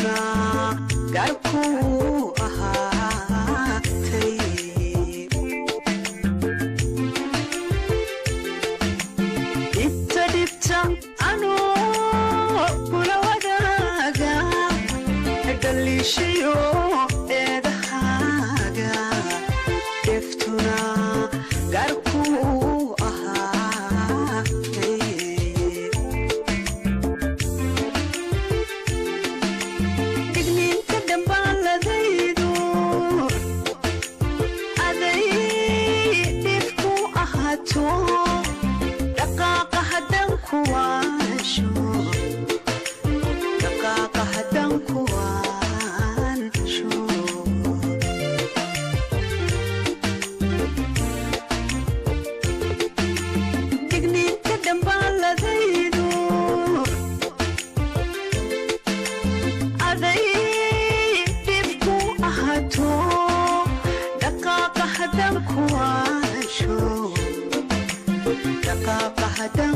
deftuna gaarkuu ahaatay dhibta dhibta anoo kula wadaaga dhaliishayo eedahaaga deftuna gaarkuu ahaatay digniinta dambaaladaydu aday dhibku ahaato dhaqaaqa haddaan ku waansho dhaqaaqa haddaan ku waansho digniinta dambaaladaydu aday dhibku ahaato dhaqaaqa haddaan ku waansho dhaqaaqa haddaan